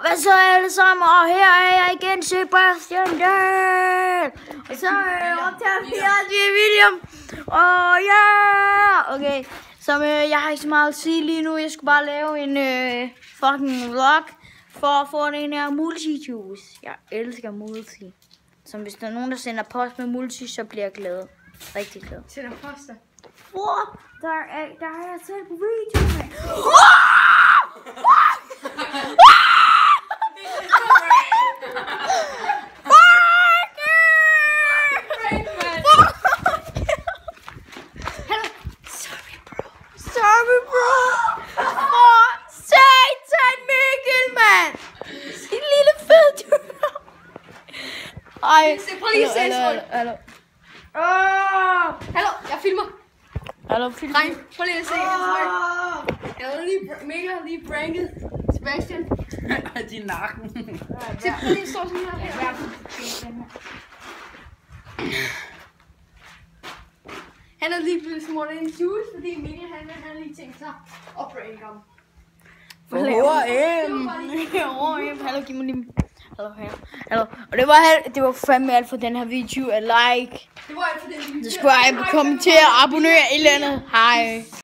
Hvad så alle sammen, og her er jeg igen, Sebastian Dahl. Og så optager vi William. Og ja, okay. Så jeg har ikke så meget at sige lige nu. Jeg skal bare lave en fucking vlog for at få den her multi-juice. Jeg elsker multi. Så hvis der er nogen, der sender post med multi, så bliver jeg glad. Rigtig glad. Sender poster. Der er jeg selv på video, mand. Sorry, bro. For satan, Mikkel, mand. Sin lille fed dyr. Ej. Prøv lige at se. Hallo. Hallo, jeg filmer. Hallo, film. Dreng, prøv lige at se. Mikkel har lige pranket Sebastian. Din nakken. Se, prøv lige at stå sådan her. Han har lige blevet smurt ind i juice, fordi Mikkel han lige tænkt sig at pranke ham. Hallo, giv mig lige. Hallo. Og det var fandme alt for den her video. Like, Det var alt for den video. subscribe, kommenter, abonner et eller andet. Hej.